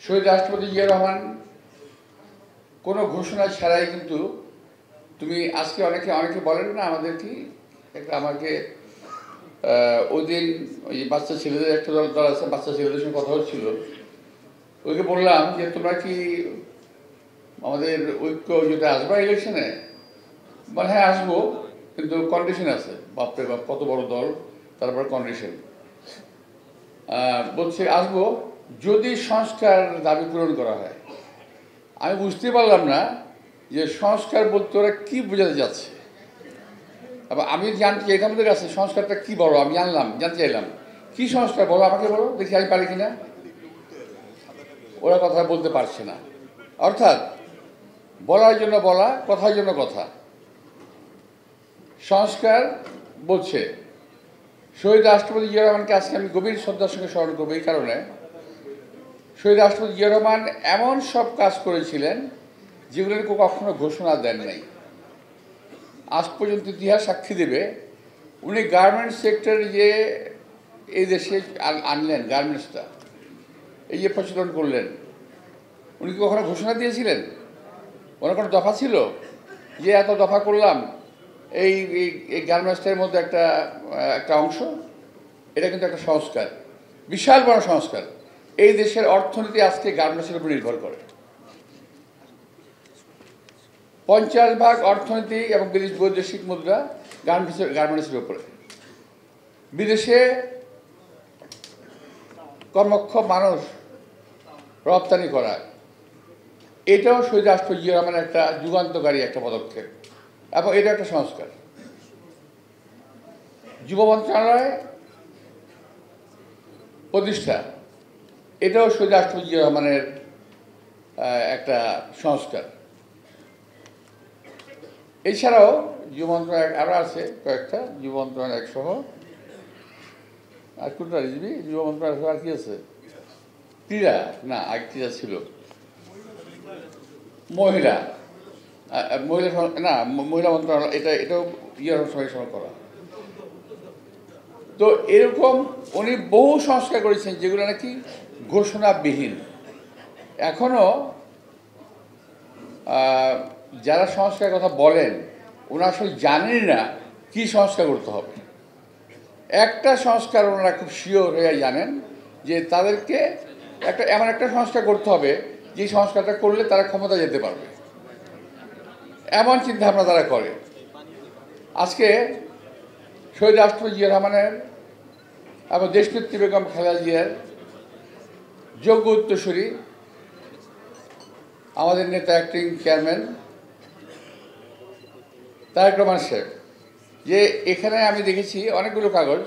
শহীদ রাষ্ট্রপতি জিয়া রহমান কোনো ঘোষণা ছাড়াই কিন্তু তুমি আজকে অনেকে বলেন না আমাদের কি একটা আমাকে ওই দিন ওই বাচ্চা ছেলেদের একটা দল আছে, বাচ্চা ছেলেদের সঙ্গে কথা হচ্ছিল, ওইকে বললাম যে তোমরা কি আমাদের ঐক্য যেটা আসবা ইলেকশনে? বলে হ্যাঁ আসবো, কিন্তু কন্ডিশন আছে। বাপরে বাপ, কত বড় দল, তারপর কন্ডিশন। বলছে আসবো যদি সংস্কার দাবি পূরণ করা হয়। আমি বুঝতে পারলাম না যে সংস্কার বলতে ওরা কী বোঝাতে যাচ্ছে। আবার আমি জানতে চাইলাম ওদের কাছে সংস্কারটা কী বলো, আমি জানতে চাইলাম কী সংস্কার বলো, আমাকে বলো দেখি আমি পারি কিনা। ওরা কথা বলতে পারছে না, অর্থাৎ বলার জন্য বলা, কথার জন্য কথা। সংস্কার বলছে। শহীদ রাষ্ট্রপতি জিয়া রহমানকে আজকে আমি গভীর শ্রদ্ধার সঙ্গে স্মরণ করবো এই কারণে, শহীদ রাষ্ট্রপতি জিয়া রহমান এমন সব কাজ করেছিলেন যেগুলোর কখনো ঘোষণা দেন নাই। আজ পর্যন্ত ইতিহাস সাক্ষী দেবে, উনি গার্মেন্টস সেক্টর যে এই দেশে আনলেন, গার্মেন্টসটা এই যে প্রচলন করলেন, উনি কি কখনো ঘোষণা দিয়েছিলেন? ওনার কোনো দফা ছিল যে এত দফা করলাম এই এই গার্মেন্টসটার মধ্যে একটা অংশ? এটা কিন্তু একটা সংস্কার, বিশাল বড় সংস্কার। এই দেশের অর্থনীতি আজকে গার্মেন্টসের উপর নির্ভর করে। 50% অর্থনীতি এবং বৈদেশিক মুদ্রা গার্মেন্টসের উপরে। বিদেশে কর্মক্ষম মানুষ রপ্তানি করা, এটাও শহীদ রাষ্ট্রপতি জিয়া রহমানের একটা যুগান্তকারী একটা পদক্ষেপ, এবং এটা একটা সংস্কার। যুব মন্ত্রণালয় প্রতিষ্ঠা, এটাও শহীদ রাষ্ট্রপতি জিয়া রহমানের একটা সংস্কার। এছাড়াও যুব মন্ত্রণালয় আরও আছে কয়েকটা, যুব মন্ত্রণালয় সহ আর কোনটা রিজবি যুব মন্ত্রণালয় সহ আর কি আছে? ক্রীড়া না, আগে ক্রীড়া ছিল, মহিলা না, মহিলা মন্ত্রণালয়, এটাও ইয়ের সঙ্গে সঙ্গে করা। তো এরকম উনি বহু সংস্কার করেছেন যেগুলো নাকি ঘোষণাবিহীন। এখনো যারা সংস্কারের কথা বলেন ওনারা আসলে জানেন না কি সংস্কার করতে হবে। একটা সংস্কার ওনারা খুব শিওর হয়ে জানেন যে তাদেরকে এমন একটা সংস্কার করতে হবে যে সংস্কারটা করলে তারা ক্ষমতা যেতে পারবে, এমন চিন্তাভাবনা তারা করে। আজকে শহীদ রাষ্ট্রপতি জিয়া রহমানের এবং দেশনেত্রী বেগম খালেদা জিয়ার যোগ্য উত্তরসূরি আমাদের নেতা অ্যাক্টিং চেয়ারম্যান তারেক রহমান সাহেব, যে এখানে আমি দেখেছি অনেকগুলো কাগজ,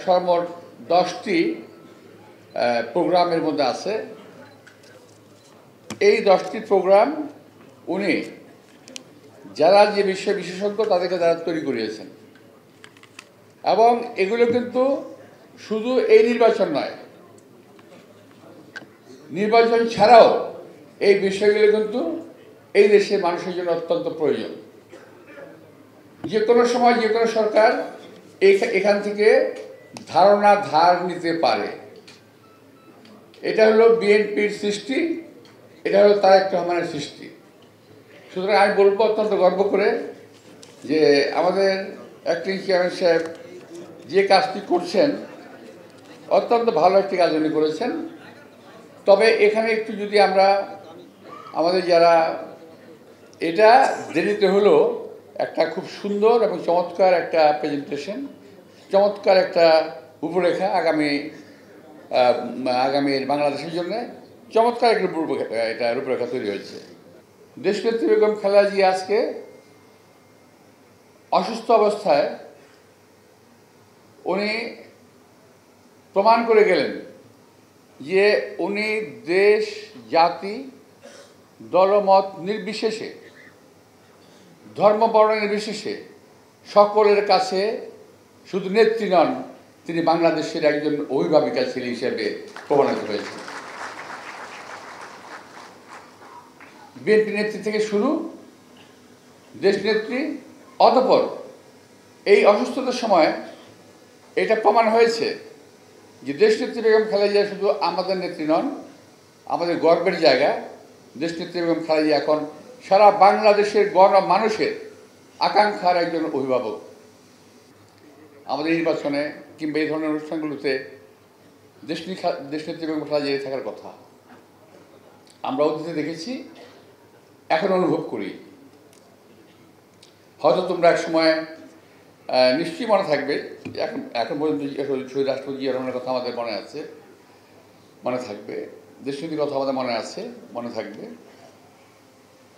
সর্বমোট 10টি প্রোগ্রামের মধ্যে আছে। এই 10টি প্রোগ্রাম উনি যারা যে বিষয়ে বিশেষজ্ঞ তাদেরকে তারা তৈরি করিয়েছেন, এবং এগুলো কিন্তু শুধু এই নির্বাচন নয়, নির্বাচন ছাড়াও এই বিষয়গুলো কিন্তু এই দেশের মানুষের জন্য অত্যন্ত প্রয়োজন। যে কোনো সময় যে কোনো সরকার এখান থেকে ধার নিতে পারে। এটা হলো বিএনপির সৃষ্টি, এটা হলো তারেক রহমানের সৃষ্টি। সুতরাং আমি বলবো অত্যন্ত গর্ব করে যে আমাদের অ্যাক্টিং চেয়ারম্যান সাহেব যে কাজটি করছেন অত্যন্ত ভালো একটি কাজ উনি করেছেন। তবে এখানে একটু যদি আমরা আমাদের যারা, এটা দেরিতে হলো একটা খুব সুন্দর এবং চমৎকার একটা প্রেজেন্টেশন, চমৎকার একটা রূপরেখা আগামীর বাংলাদেশের জন্য চমৎকার একটা রূপরেখা তৈরি হয়েছে। দেশনেত্রী বেগম খালেদা জিয়া আজকে অসুস্থ অবস্থায় উনি প্রমাণ করে গেলেন যে উনি দেশ, জাতি, দলমত নির্বিশেষে, ধর্ম বর্ণ নির্বিশেষে সকলের কাছে শুধু নেত্রী নন, তিনি বাংলাদেশের একজন অভিভাবিকা ছেলে হিসেবে প্রমাণিত হয়েছেন। বিএনপি নেত্রী থেকে শুরু, দেশনেত্রী, অতঃপর এই অসুস্থতার সময় এটা প্রমাণ হয়েছে যে দেশনেত্রী বেগম খালেদা জিয়া শুধু আমাদের নেত্রী নন, আমাদের গর্বের জায়গা। দেশনেত্রী বেগম খালেদা জিয়া এখন সারা বাংলাদেশের মানুষের আকাঙ্ক্ষার একজন অভিভাবক। আমাদের নির্বাচনে কিংবা এই ধরনের অনুষ্ঠানগুলোতে দেশনেত্রী বেগম খালেদা জিয়া থাকার কথা আমরা অতীতে দেখেছি, এখন অনুভব করি। হয়তো তোমরা এক সময় নিশ্চয়ই মনে থাকবে, এখন পর্যন্ত শহীদ রাষ্ট্রপতি জিয়া রহমানের কথা আমাদের মনে আছে, মনে থাকবে, দেশনীতির কথা আমাদের মনে আছে, মনে থাকবে।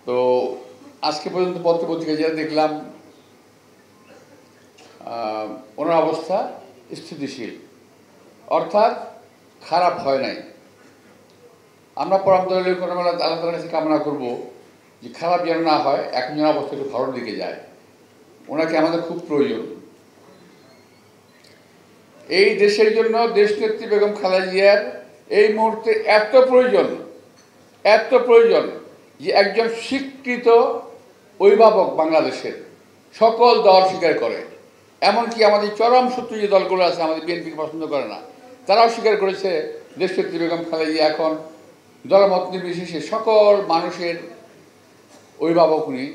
তো আজকে পর্যন্ত পত্রপত্রিকা যেটা দেখলাম, ওনার অবস্থা স্থিতিশীল, অর্থাৎ খারাপ হয় নাই। আমরা পরমদলীয় কোনো আল্লাহ তাআলার কাছে কামনা করব যে খারাপ যেন না হয়, এখন যেন অবস্থা একটু ভালোর দিকে যায়। ওনাকে আমাদের খুব প্রয়োজন। এই দেশের জন্য দেশনেত্রী বেগম খালেদা জিয়ার এই মুহূর্তে এত প্রয়োজন যে একজন স্বীকৃত অভিভাবক বাংলাদেশের সকল দল স্বীকার করে। এমনকি আমাদের চরম শত্রু যে দলগুলো আছে, আমাদের বিএনপিকে পছন্দ করে না, তারাও স্বীকার করেছে দেশনেত্রী বেগম খালেদা জিয়া এখন দলমত নির্বিশেষে সকল মানুষের অভিভাবক উনি।